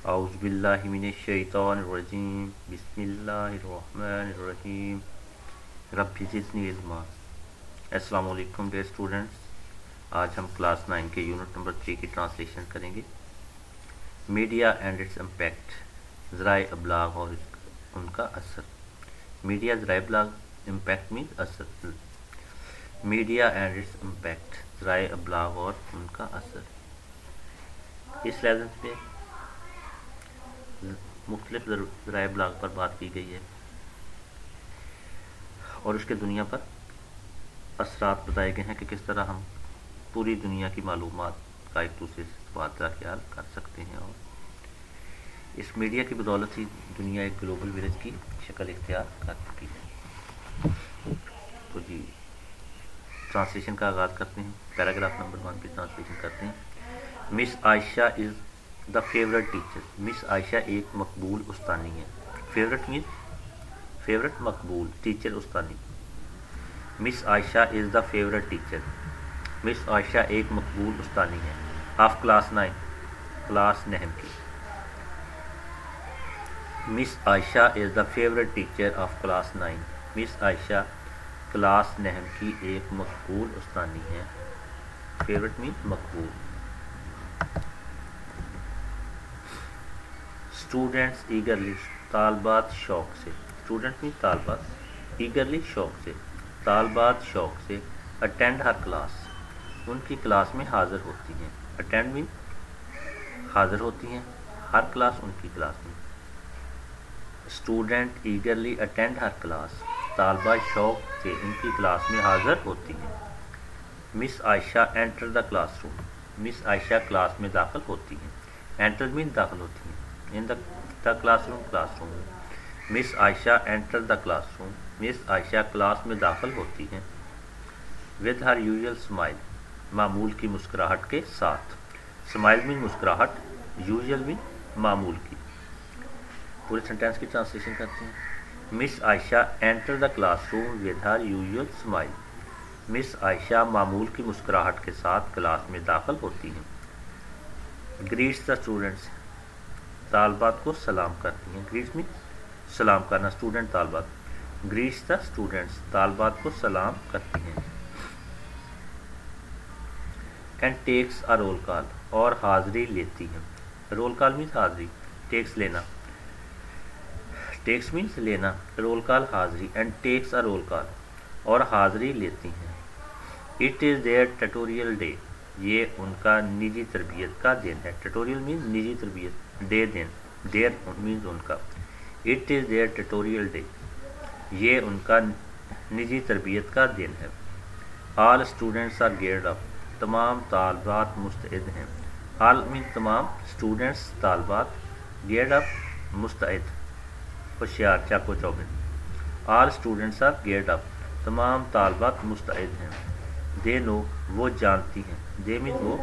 اعوذ باللہ من الشیطان الرجیم بسم اللہ الرحمن الرحیم رب زدنی علما۔ السلام علیکم ڈیئر اسٹوڈنٹس، آج ہم کلاس 9 کے یونٹ نمبر 3 کی ٹرانسلیشن کریں گے۔ میڈیا اینڈ اٹس امپیکٹ، ذرائع ابلاغ اور ان کا اثر۔ میڈیا ذرائع ابلاغ، امپیکٹ مینز اثر۔ میڈیا اینڈ اٹس امپیکٹ، ذرائع ابلاغ اور ان کا اثر۔ اس لیسن میں مختلف ذرائع ابلاغ پر بات کی گئی ہے اور اس کے دنیا پر اثرات بتائے گئے ہیں کہ کس طرح ہم پوری دنیا کی معلومات کا ایک دوسرے سے تبادلہ خیال کر سکتے ہیں، اور اس میڈیا کی بدولت ہی دنیا ایک گلوبل ولیج کی شکل اختیار کر چکی ہے۔ تو جی ٹرانسلیشن کا آغاز کرتے ہیں۔ پیراگراف نمبر 1 کی ٹرانسلیشن کرتے ہیں۔ Miss Ayesha is the favourite teacher. مس عائشہ ایک مقبول استانی ہے۔ Favourite means favourite, Maqbool, teacher استانی۔ Miss Ayesha is the favourite teacher. مس عائشہ ایک مقبول استانی ہے۔ آف کلاس 9، کلاس 9 کی۔ Miss Ayesha is the favourite teacher of class 9۔ Miss Ayesha class 9 کی ایک مقبول استانی ہے۔ فیورٹ مینز مقبول۔ اسٹوڈنٹس ایگرلی، طالبات شوق سے۔ اسٹوڈنٹ مینز طالبات، ایگرلی شوق سے، طالبات شوق سے۔ اٹینڈ ہر کلاس، ان کی کلاس میں حاضر ہوتی ہیں۔ اٹینڈ مینز حاضر ہوتی ہیں، ہر کلاس ان کی کلاس میں۔ اسٹوڈنٹ ایگرلی اٹینڈ ہر کلاس، طالبہ شوق سے ان کی کلاس میں حاضر ہوتی ہیں۔ Miss Ayesha enter the class room, miss Ayesha class میں داخل ہوتی ہیں۔ انٹر مینز داخل ہوتی ہیں، ان دا کلاس روم، کلاس روم میں۔ Miss Ayesha enter the class room, miss Ayesha class میں داخل ہوتی ہیں۔ ود ہر یوزول اسمائل، معمول کی مسکراہٹ کے ساتھ۔ اسمائل مینز مسکراہٹ، یوزول مینز معمول کی۔ پورے سینٹینس کی ٹرانسلیشن کرتے ہیں۔ Miss Ayesha enter the class room with her usual smile, miss Ayesha معمول کی مسکراہٹ کے ساتھ کلاس میں داخل ہوتی ہیں۔ گریٹس دا اسٹوڈنٹس، طالبات کو سلام کرتی ہیں۔ گریٹس مینز سلام کرنا، اسٹوڈنٹ طالبات۔ گریٹس دا اسٹوڈنٹس، طالبات کو سلام کرتی ہیں۔ اینڈ ٹیکس اے رول کال، اور حاضری لیتی ہیں۔ رول کال مینز حاضری، ٹیکس لینا، ٹیکس مینز لینا، رول کال حاضری۔ اینڈ ٹیکس اے رول کال، اور حاضری لیتی ہیں۔ It is there tutorial day, یہ ان کا نجی تربیت کا دن ہے۔ ٹیٹوریل مینز نجی تربیت، ڈے دن، دیر مینز ان کا۔ It is there tutorial day, یہ ان کا نجی تربیت کا دن ہے۔ آل اسٹوڈنٹس آر گیئرڈ اپ، تمام طالبات مستعد ہیں۔ آل مینز تمام، اسٹوڈنٹس طالبات، گیئرڈ اپ مستعد، ہوشیار، چاقو چوبند۔ آل اسٹوڈنٹس آر گیئرڈ اپ، تمام طالبات مستعد ہیں۔ دے نو، وہ جانتی ہیں۔ دے مینز وہ،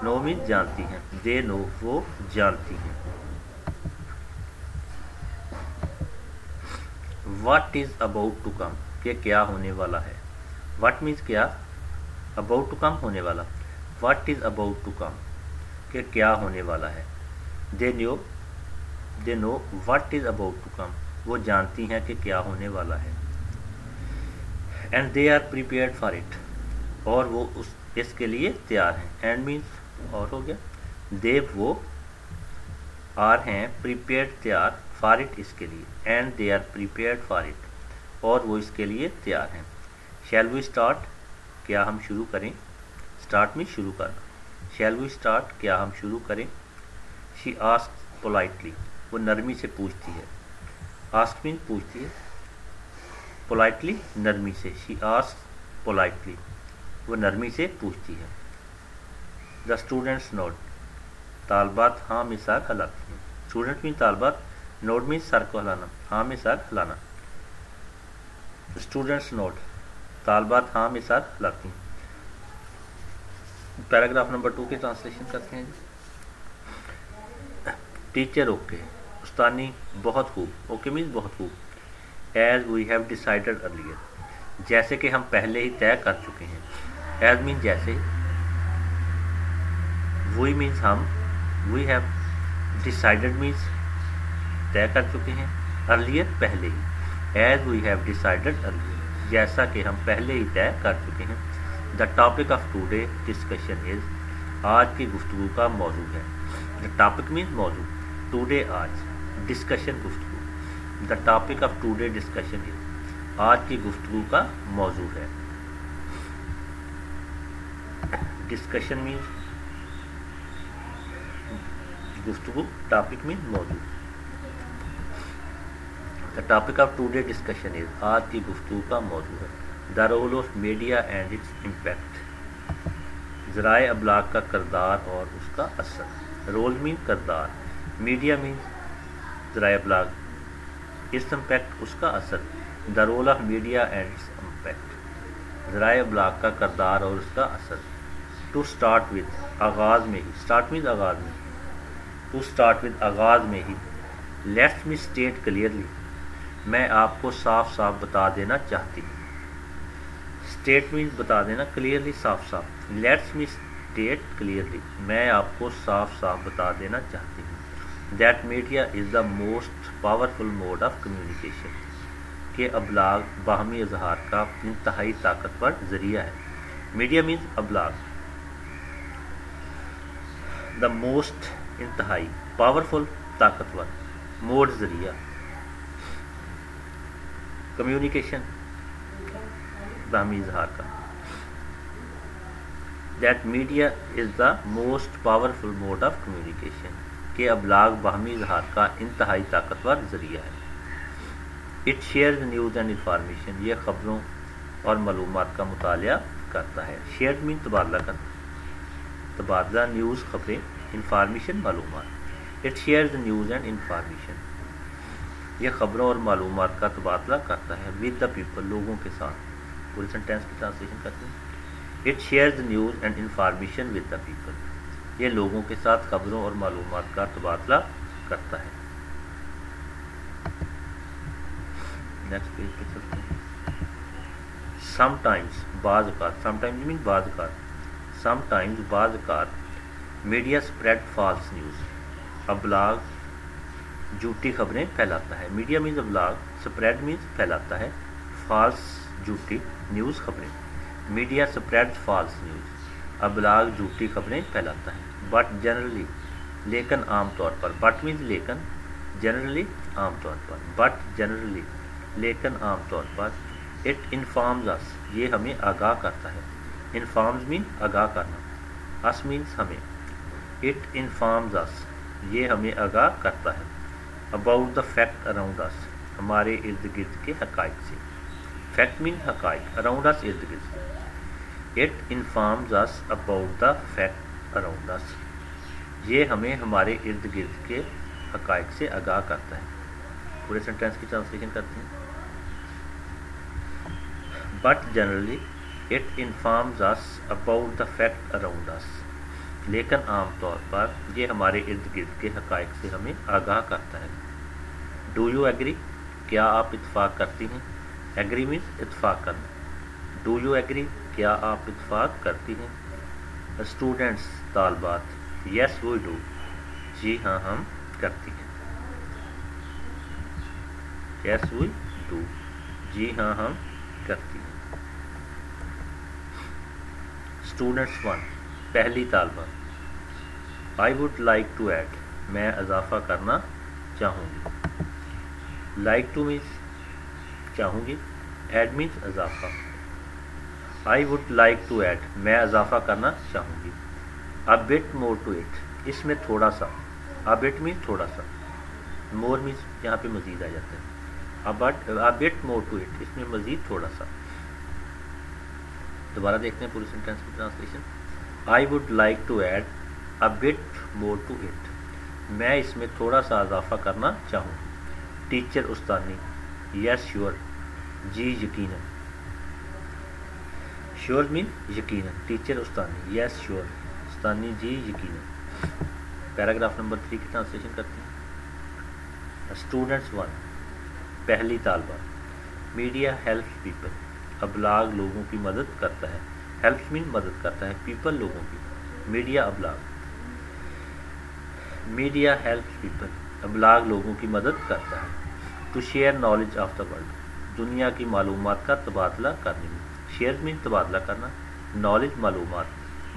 نو مینز جانتی ہیں۔ دے نو، وہ جانتی ہیں۔ What is about to come, کہ کیا ہونے والا ہے۔ واٹ مینز کیا، اباؤٹ ٹو کم ہونے والا۔ What is about to come, کہ کیا ہونے والا ہے۔ They know what is about to come, وہ جانتی ہیں کہ کیا ہونے والا ہے۔ And they are prepared for it, اور وہ اس کے لیے تیار ہیں۔ اینڈ مینز اور ہو گیا، دے وہ آر ہیں، پریپیئرڈ تیار، فار اٹ اس کے لیے۔ And they are prepared for it, اور وہ اس کے لیے تیار ہیں۔ شیل وی اسٹارٹ، کیا ہم شروع کریں۔ اسٹارٹ میں شروع کرنا۔ شیل وی اسٹارٹ، کیا ہم شروع کریں۔ شی آسک پولائٹلی، وہ نرمی سے پوچھتی ہے۔ آسک مینز پوچھتی ہے، پولائٹلی نرمی سے۔ شی آسک پولائٹلی، وہ نرمی سے پوچھتی ہے۔ دا اسٹوڈنٹس نوڈ، طالبات ہاں میں سر ہلاتی ہیں۔ اسٹوڈنٹ مینز طالبات، نوڈ مینز سر کو ہلانا، ہاں میں سر ہلانا۔ اسٹوڈنٹس نوڈ، طالبات ہاں میں سر ہلاتی ہیں۔ پیراگراف نمبر 2 کی ٹرانسلیشن کرتے ہیں۔ ٹیچر اوکے، استانی بہت خوب، اوکے مینز بہت خوب۔ As we have decided earlier, جیسے کہ ہم پہلے ہی طے کر چکے ہیں۔ ایز مینز جیسے، وی مینز ہم، وی ہیو ڈیسائیڈڈ مینس طے کر چکے ہیں، ارلیئر پہلے ہی، as we have decided earlier جیسا کہ ہم پہلے ہی طے کر چکے ہیں۔ The topic of today discussion is آج کی گفتگو کا موضوع ہے۔ دا ٹاپک مینس موضوع، ٹوڈے آج، ڈسکشن گفتگو۔ The topic of today discussion is آج کی گفتگو کا موضوع ہے۔ ڈسکشن مینس گفتگو، ٹاپک مینس موضوع۔ The topic of today discussion is آج کی گفتگو کا موضوع ہے۔ دا role of media and its impact, ذرائع ابلاغ کا کردار اور اس کا اثر۔ رول مین کردار، میڈیا مین ذرائع ابلاغ، اٹس امپیکٹ اس کا اثر۔ The role of media and its impact, ذرائع ابلاغ کا کردار اور اس کا اثر۔ ٹو اسٹارٹ ود، آغاز میں ہی، اسٹارٹ مینز آغاز میں، ٹو اسٹارٹ ود آغاز میں ہی، لیٹس می اسٹیٹ کلیئرلی، میں آپ کو صاف صاف بتا دینا چاہتی ہوں۔ اسٹیٹ مینز بتا دینا، کلیئرلی صاف صاف، لیٹس می اسٹیٹ کلیئرلی، میں آپ کو صاف صاف بتا دینا چاہتی ہوں۔ That media is the most powerful mode of communication, کہ ابلاغ باہمی اظہار کا انتہائی طاقتور ذریعہ ہے۔ میڈیا مینز ابلاغ، دا موسٹ انتہائی، پاورفل طاقتور، موڈ ذریعہ، کمیونیکیشن باہمی اظہار کا۔ That media is the most powerful mode of communication, کہ ابلاغ باہمی اظہار کا انتہائی طاقتور ذریعہ ہے۔ It shares news and information, یہ خبروں اور معلومات کا مطالعہ کرتا ہے۔ شیئر مین تبادلہ کرنا، تبادلہ، نیوز خبریں، انفارمیشن معلومات۔ It shares news and information, یہ خبروں اور معلومات کا تبادلہ کرتا ہے۔ ود دا پیپل، لوگوں کے ساتھ، پورے سینٹینس کی ٹرانسلیشن کرتے ہیں۔ It shares news and information with the people, یہ لوگوں کے ساتھ خبروں اور معلومات کا تبادلہ کرتا ہے۔ نیکسٹ پیج پہ چلتے ہیں۔ سم ٹائمز، بعض اوقات، سم ٹائمز مین بعض اوقات، سم ٹائمز بعض اوقات، میڈیا اسپریڈ فالس نیوز، ابلاغ جھوٹی خبریں پھیلاتا ہے۔ میڈیا مینز ابلاغ، اسپریڈ مینز پھیلاتا ہے، فالس جھوٹی، نیوز خبریں۔ میڈیا اسپریڈ فالس نیوز، ابلاغ جھوٹی خبریں پھیلاتا ہے۔ بٹ جنرلی، لیکن عام طور پر، بٹ مینز لیکن، جنرلی عام طور پر، بٹ جنرلی لیکن عام طور پر، اٹ انفارمز اس، یہ ہمیں آگاہ کرتا ہے۔ انفارمز مین آگاہ کرنا، اس مینز ہمیں، اٹ انفارمز اس، یہ ہمیں آگاہ کرتا ہے۔ اباؤٹ دا فیکٹ اراؤنڈ اس، ہمارے ارد گرد کے حقائق سے۔ فیکٹ مین حقائق، اراؤنڈ اس ارد گرد سے۔ It informs us about the fact around us, یہ ہمیں ہمارے ارد گرد کے حقائق سے آگاہ کرتا ہے۔ پورے سینٹینس کی ٹرانسلیشن کرتے ہیں۔ But generally it informs us about the fact around us, لیکن عام طور پر یہ ہمارے ارد گرد کے حقائق سے ہمیں آگاہ کرتا ہے۔ ڈو یو ایگری، کیا آپ اتفاق کرتی ہیں؟ ایگری مینز اتفاق کرنا۔ ڈو یو ایگری، کیا آپ اتفاق کرتی ہیں؟ اسٹوڈنٹس، طالبات، یس وی ڈو، جی ہاں ہم کرتی ہیں۔ یس وی ڈو، جی ہاں ہم کرتی ہیں۔ اسٹوڈنٹس 1، پہلی طالبہ، I would like to add, میں اضافہ کرنا چاہوں گی۔ لائک ٹو مینز چاہوں گی، ایڈ مینز اضافہ۔ I would like to add, میں اضافہ کرنا چاہوں گی۔ A bit more to it, اس میں تھوڑا سا، اے بٹ مینز تھوڑا سا، مور مینز یہاں پہ مزید آ جاتا ہے۔ اے بٹ مور ٹو اٹ، اس میں مزید تھوڑا سا۔ دوبارہ دیکھتے ہیں پوری سینٹینس کی translation. I would like to add a bit more to it, میں اس میں تھوڑا سا اضافہ کرنا چاہوں گی۔ ٹیچر، استانی، یس شیور، جی یقیناً۔ شیور مین یقیناً، ٹیچر استانی، یس شیور، استانی جی یقیناً۔ پیراگراف نمبر 3 کی ٹرانسلیشن کرتے ہیں۔ اسٹوڈنٹس 1، پہلی طالبہ، میڈیا ہیلپس پیپل، ابلاغ لوگوں کی مدد کرتا ہے۔ ہیلپس مین مدد کرتا ہے، پیپل لوگوں کی، میڈیا ابلاغ۔ میڈیا ہیلپس پیپل، ابلاغ لوگوں کی مدد کرتا ہے. To share knowledge of the world, دنیا کی معلومات کا تبادلہ کرنے میں. شیئر مین تبادلہ کرنا، نالج معلومات،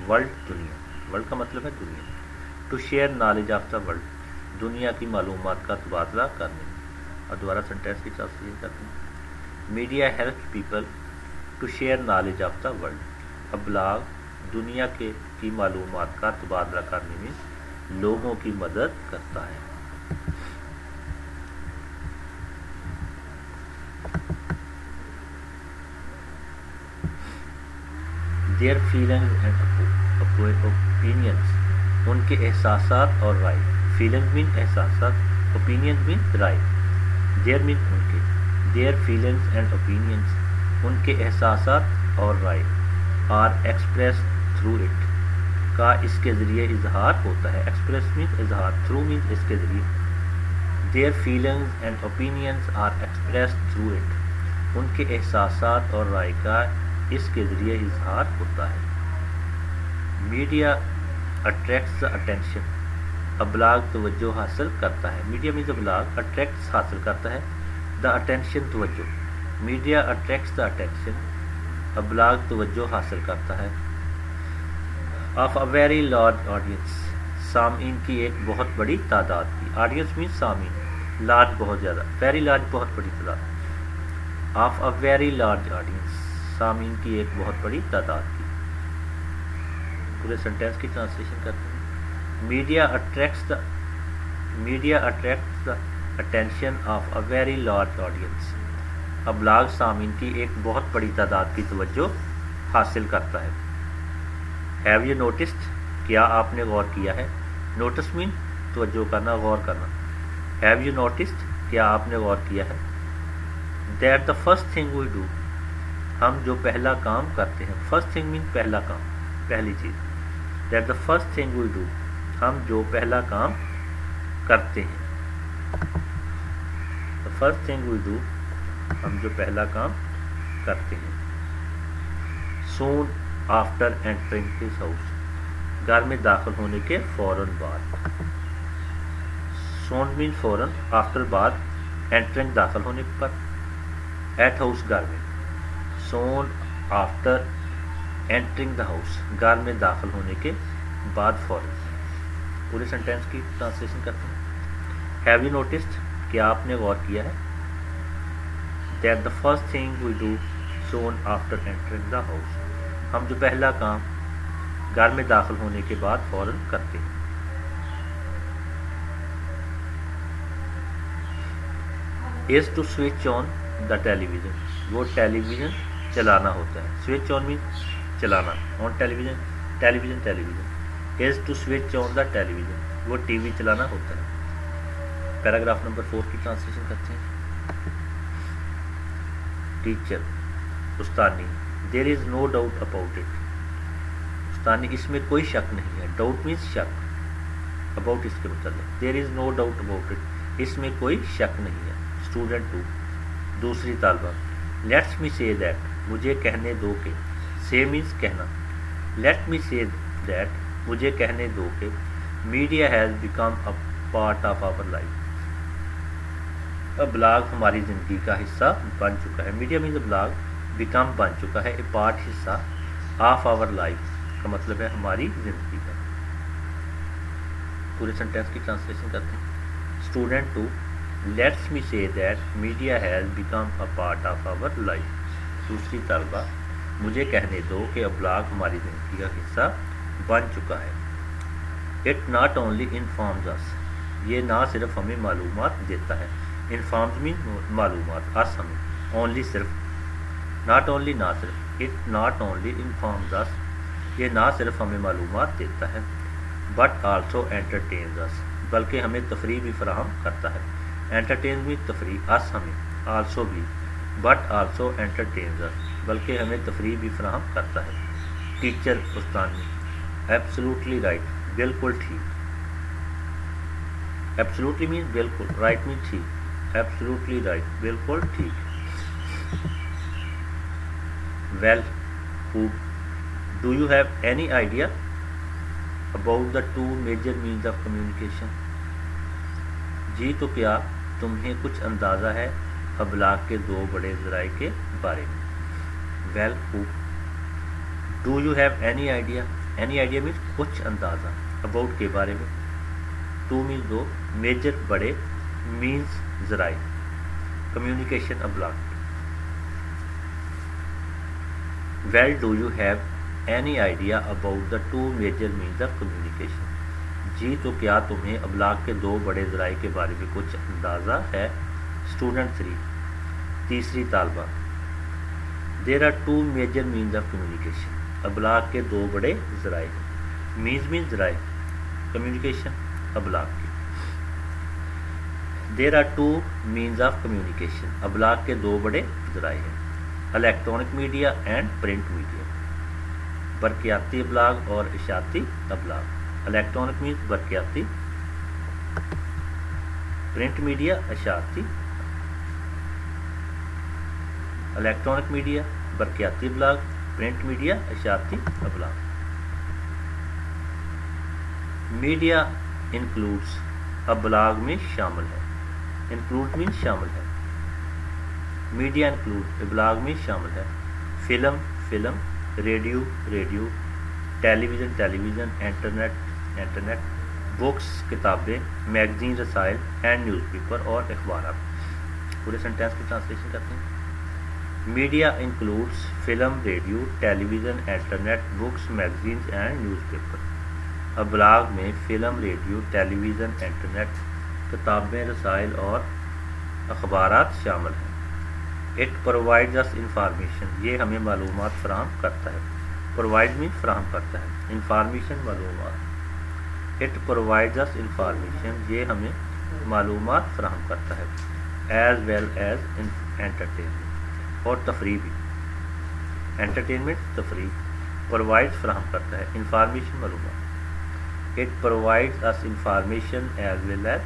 ورلڈ دنیا، ورلڈ کا مطلب ہے دنیا. To share knowledge of the world, دنیا کی معلومات کا تبادلہ کرنے میں. اور دوبارہ سینٹینس کی ٹرانسلیشن کرتے ہیں. Media helps people to share knowledge of the world, ابلاغ دنیا کی معلومات کا تبادلہ کرنے میں لوگوں کی مدد کرتا ہے. دیئر فیلنگز اینڈ اوپینینس، ان کے احساسات اور رائے. فیلنگز مین احساسات، opinions main Rai. Their mean ان کے، دیئر فیلنگز اینڈ اوپینینس، ان کے احساسات اور رائے. آر ایکسپریس تھرو اٹ، کا اس کے ذریعے اظہار ہوتا ہے. ایکسپریس مینس اظہار، تھرو مینس اس کے ذریعے. Their feelings and opinions are express through it, ان کے احساسات اور رائے کا اس کے ذریعے اظہار ہوتا ہے. میڈیا اٹریکٹس دا اٹینشن، ابلاغ توجہ حاصل کرتا ہے. میڈیا مینز ابلاغ، اٹریکٹس حاصل کرتا ہے، دا اٹینشن توجہ. میڈیا اٹریکٹس دا اٹینشن، ابلاغ توجہ حاصل کرتا ہے. Of a very large audience, سامعین کی ایک بہت بڑی تعداد کی. آڈینس مینز سامعین، لارج بہت زیادہ، ویری لارج بہت بڑی تعداد. Of a very large audience, سامعین کی ایک بہت بڑی تعداد کی. پورے سینٹینس کی ٹرانسلیشن کرتے ہیں. Media attracts the attention of a very large audience, ابلاغ سامعین کی ایک بہت بڑی تعداد کی توجہ حاصل کرتا ہے. ہیو یو نوٹسڈ، کیا آپ نے غور کیا ہے. نوٹس مین توجہ کرنا، غور کرنا. ہیو یو نوٹسڈ، کیا آپ نے غور کیا ہے. That the first thing we do, ہم جو پہلا کام کرتے ہیں. فرسٹ تھنگ مین پہلا کام، پہلی چیز. That the first thing we do, ہم جو پہلا کام کرتے ہیں. The first thing we do, ہم جو پہلا کام کرتے ہیں. Soon after entering his house, گھر میں داخل ہونے کے فوراً بعد. سون مین فوراً، آفٹر بعد، اینٹرنگ داخل ہونے پر. ایٹ ہاؤس گھر میں. سون آفٹر اینٹرنگ دا ہاؤس، گھر میں داخل ہونے کے بعد فوراً. پورے سینٹینس کی ٹرانسلیشن کرتے ہیں. ہیو یو نوٹسڈ، کیا آپ نے غور کیا ہے. That the first thing we do soon after entering the house, ہم جو پہلا کام گھر میں داخل ہونے کے بعد فوراً کرتے ہیں. Is to switch on the television, وہ ٹیلی ویژن چلانا ہوتا ہے. سوئچ آن مینس چلانا، on television, television television. Is to switch on the television, وہ ٹی وی چلانا ہوتا ہے. پیراگراف نمبر 4 کی ٹرانسلیشن کرتے ہیں. ٹیچر، استانی. There is no doubt about it, استانی اس میں کوئی شک نہیں ہے. ڈاؤٹ مینس شک، اباؤٹ اس کے متعلق. There is no doubt about it, اس میں کوئی شک نہیں ہے. اسٹوڈنٹ 2، دوسری طالبہ. لیٹس می سے دیٹ، مجھے کہنے دو کہ. سے مینس کہنا. لیٹ می سے دیٹ، مجھے کہنے دو کہ. Media has become a part of our life, ابلاغ ہماری زندگی کا حصہ بن چکا ہے. میڈیا مینز ابلاغ، بیکم بن چکا ہے، اے پارٹ حصہ، آف آور لائف کا مطلب ہے ہماری زندگی کا. پورے سینٹینس کی ٹرانسلیشن کرتے ہیں. Student 2، let's me say that media has become a part of our life. دوسری طالبہ، مجھے کہنے دو کہ ابلاغ ہماری زندگی کا حصہ بن چکا ہے. اٹ ناٹ اونلی انفارمز اس، یہ نہ صرف ہمیں معلومات دیتا ہے. انفارمز مین معلومات، اس ہمیں، اونلی صرف، ناٹ اونلی نہ صرف. اٹ ناٹ اونلی انفارمز اس، یہ نہ صرف ہمیں معلومات دیتا ہے. بٹ آلسو انٹرٹینز اس، بلکہ ہمیں تفریح بھی فراہم کرتا ہے. انٹرٹین بھی تفریح، اس ہمیں، آلسو بھی، بٹ آلسو انٹرٹینز اس، بلکہ ہمیں تفریح بھی فراہم کرتا ہے. ٹیچر، استانی. ایبسلوٹلی رائٹ، بالکل ٹھیک. ایبسلوٹلی مین بالکل، رائٹ مین ٹھیک. ایبسلوٹلی رائٹ، بالکل ٹھیک. ویل، خوب. Do you have any idea, about the two major means of communication. جی تو کیا تمہیں کچھ اندازہ ہے ابلاغ کے دو بڑے ذرائع کے بارے میں. well who. do you have any idea. any idea means کچھ اندازہ, about کے بارے میں, two means دو, major بڑے, means ذرائع, communication ابلاغ. well do you have any idea about the two major means of communication. جی تو کیا تمہیں ابلاغ کے دو بڑے ذرائع کے بارے میں کچھ اندازہ ہے. اسٹوڈنٹ 3 تیسری طالبہ. There are two major means of communication. ابلاغ کے دو بڑے ذرائع. مینز ذرائع, کمیونیکیشن ابلاغ کی. There are two means of communication. ابلاغ کے دو بڑے ذرائع ہیں. Electronic media and print media. برقیاتی ابلاغ اور اشاعتی ابلاغ. الیکٹرانک مینز برقیاتی, پرنٹ میڈیا اشاعتی. الیکٹرانک میڈیا برقیاتی ابلاغ, پرنٹ میڈیا اشاعتی ابلاغ. میڈیا انکلوڈس ابلاغ میں شامل ہے. انکلوڈ مینز شامل ہے. میڈیا انکلوڈ ابلاغ میں شامل ہے. Film, radio, television, internet, books کتابیں, میگزین رسائل اینڈ نیوز پیپر اور اخبارات. پورے سینٹینس کی ٹرانسلیشن کرتے ہیں. Media includes film, radio, television, internet, books, magazines and newspaper. ابلاغ میں film, radio, television, internet, کتابیں, رسائل اور اخبارات شامل ہیں. It provides us information. یہ ہمیں معلومات فراہم کرتا ہے. پرووائڈ میں فراہم کرتا ہے, انفارمیشن معلومات. It provides us information. یہ ہمیں معلومات فراہم کرتا ہے. ایز ویل ایز انٹرٹینمنٹ, اور تفریح بھی. انٹرٹینمنٹ تفریح, پرووائڈ فراہم کرتا ہے, انفارمیشن معلومات. It provides us information as well as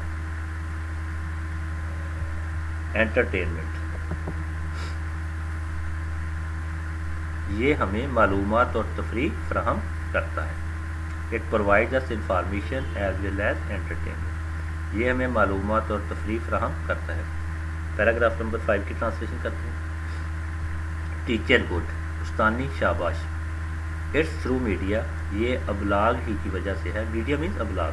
entertainment. یہ ہمیں معلومات اور تفریح فراہم کرتا ہے. It provides us information as well as entertainment. یہ ہمیں معلومات اور تفریح فراہم کرتا ہے. پیراگراف نمبر 5 کی ٹرانسلیشن کرتے ہیں. ٹیچر گڈ, استانی شاباش. اٹس تھرو میڈیا, یہ ابلاغ ہی کی وجہ سے ہے. میڈیا مینز ابلاغ.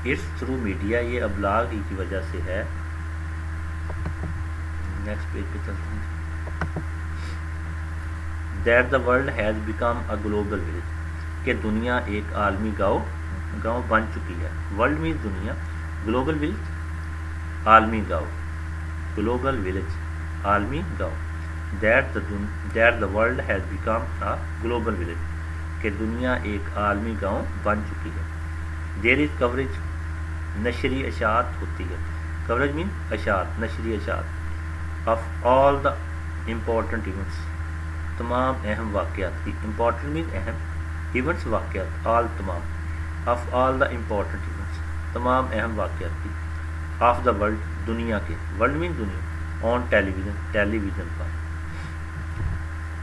اٹس تھرو میڈیا, یہ ابلاغ ہی کی وجہ سے ہے. نیکسٹ پیج پہ چلتے ہیں. That the world has become a global village, کہ دنیا ایک عالمی گاؤں بن چکی ہے. ورلڈ مینز دنیا, گلوبل ولیج عالمی گاؤں, گلوبل ولیج عالمی گاؤں. That the world has become a global village, کہ دنیا ایک عالمی گاؤں بن چکی ہے. دیر از کوریج, نشری اشاعت ہوتی ہے. کوریج مینز اشاعت, نشری اشاعت. Of all the important events, تمام اہم واقعات کی. امپورٹنٹ مینز اہم, ایونٹس واقعات, آل تمام. Of all the important events, تمام اہم واقعات کی. آف دا ورلڈ دنیا کے, ورلڈ مینز دنیا. On television, television پر.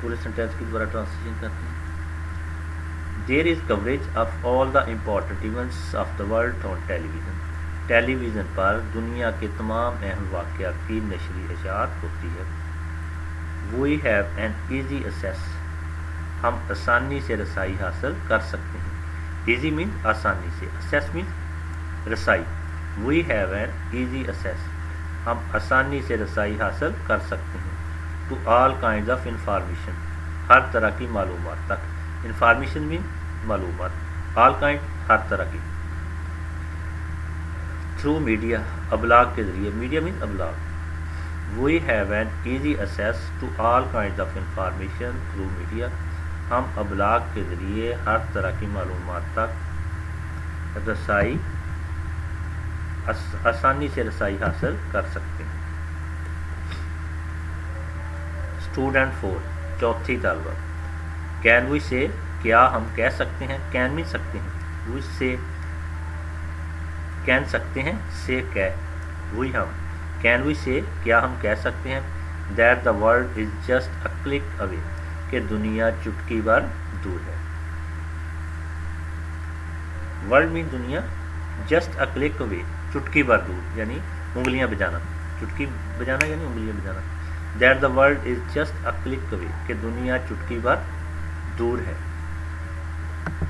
پورے سینٹینس کی دوبارہ ٹرانسلیشن کرتے ہیں. There is coverage of all the important events of the world on television. Television پر دنیا کے تمام اہم واقعات کی نشری اشاعت ہوتی ہے. We have an easy access, ہم آسانی سے رسائی حاصل کر سکتے ہیں. ایزی مینز آسانی سے, ایکسیس مینز رسائی. We have an easy access, ہم آسانی سے رسائی حاصل کر سکتے ہیں. To all kinds of information, ہر طرح کی معلومات تک. انفارمیشن مینز معلومات, آل کائنڈ ہر طرح کی. تھرو میڈیا, ابلاغ کے ذریعے. میڈیا مینز ابلاغ. We have an easy access to all kinds of information through media, ہم ابلاغ کے ذریعے ہر طرح کی معلومات تک رسائی, آسانی سے رسائی حاصل کر سکتے ہیں. اسٹوڈنٹ 4 چوتھی طالبہ. کین وی سے, کیا ہم کہہ سکتے ہیں. کین مین سکتے ہیں. وی سے کہہ سکتے ہیں, سے کہہ, وی ہم. کین وی سے, کیا ہم کہہ سکتے ہیں. That the world is just a click away, کہ دنیا چٹکی بھر دور ہے. ورلڈ مین دنیا، جسٹ اے کلک اوے چٹکی بھر دور، یعنی انگلیاں بجانا، چٹکی بجانا یعنی انگلیاں بجانا. That the world is just a click away کہ دنیا چٹکی بھر دور ہے.